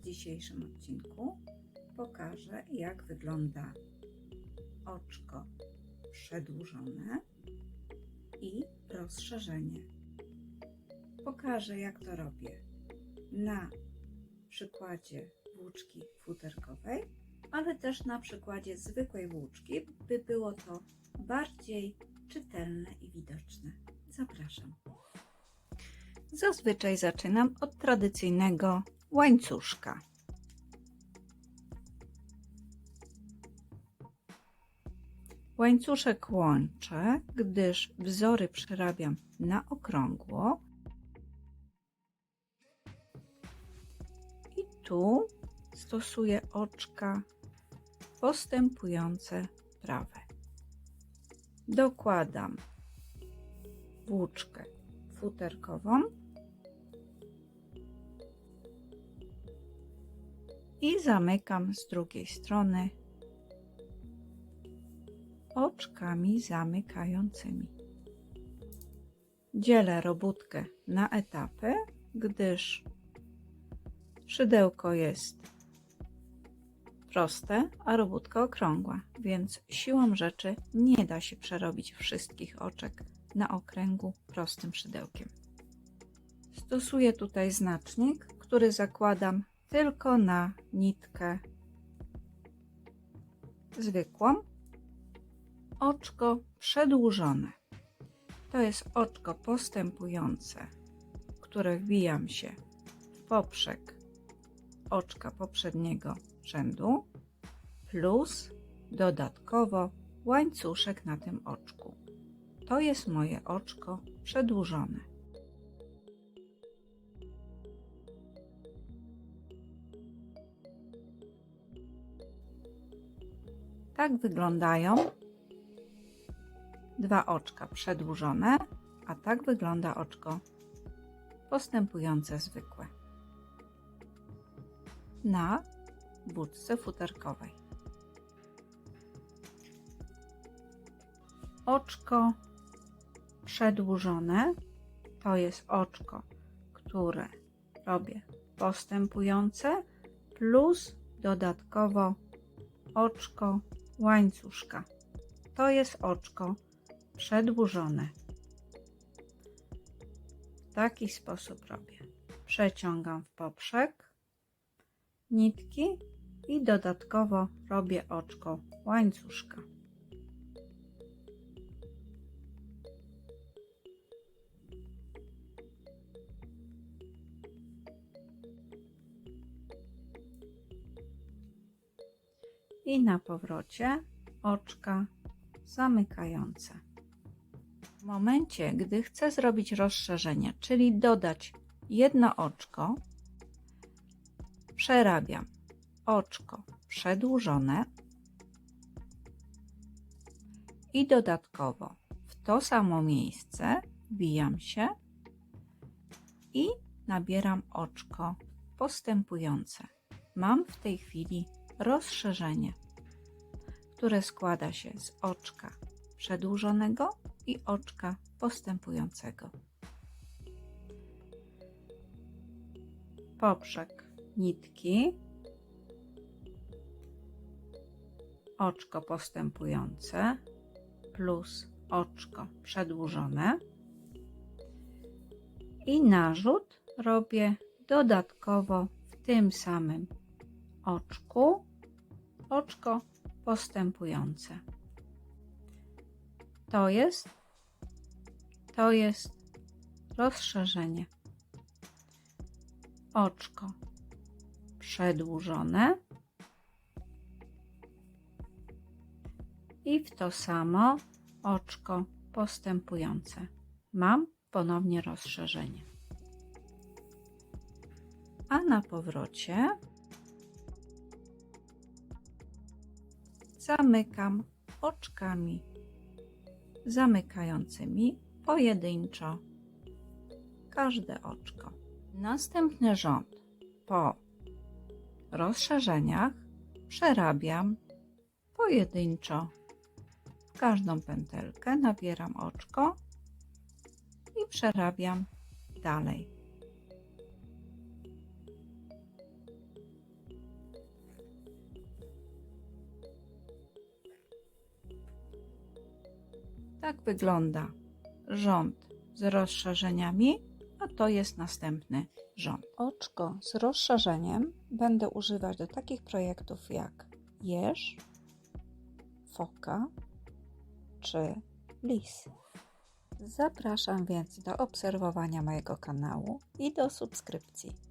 dzisiejszym odcinku pokażę, jak wygląda oczko przedłużone i rozszerzenie. Pokażę, jak to robię na przykładzie włóczki futerkowej, ale też na przykładzie zwykłej włóczki, by było to bardziej czytelne i widoczne. Zapraszam. Zazwyczaj zaczynam od tradycyjnego łańcuszka. Łańcuszek łączę, gdyż wzory przerabiam na okrągło. I tu stosuję oczka postępujące prawe. Dokładam włóczkę futerkową i zamykam z drugiej strony oczkami zamykającymi. Dzielę robótkę na etapy, gdyż szydełko jest proste, a robótka okrągła, więc siłą rzeczy nie da się przerobić wszystkich oczek na okręgu prostym szydełkiem. Stosuję tutaj znacznik, który zakładam tylko na nitkę zwykłą. Oczko przedłużone to jest oczko postępujące, które wbijam się w poprzek oczka poprzedniego rzędu plus dodatkowo łańcuszek na tym oczku. To jest moje oczko przedłużone. Tak wyglądają dwa oczka przedłużone, a tak wygląda oczko postępujące zwykłe na włóczce futerkowej. Oczko przedłużone to jest oczko, które robię postępujące plus dodatkowo oczko łańcuszka. To jest oczko przedłużone. W taki sposób robię. Przeciągam w poprzek nitki i dodatkowo robię oczko łańcuszka. I na powrocie oczka zamykające. W momencie, gdy chcę zrobić rozszerzenie, czyli dodać jedno oczko, przerabiam oczko przedłużone i dodatkowo w to samo miejsce wbijam się i nabieram oczko postępujące. Mam w tej chwili rozszerzenie, które składa się z oczka przedłużonego i oczka postępującego. Poprzek nitki, oczko postępujące plus oczko przedłużone i narzut robię dodatkowo w tym samym oczku oczko postępujące. To jest rozszerzenie. Oczko przedłużone i w to samo oczko postępujące. Mam ponownie rozszerzenie. A na powrocie zamykam oczkami zamykającymi pojedynczo każde oczko. Następny rząd po rozszerzeniach przerabiam pojedynczo w każdą pętelkę, nabieram oczko i przerabiam dalej. Tak wygląda rząd z rozszerzeniami, a to jest następny rząd. Oczko z rozszerzeniem będę używać do takich projektów jak jeż, foka czy lis. Zapraszam więc do obserwowania mojego kanału i do subskrypcji.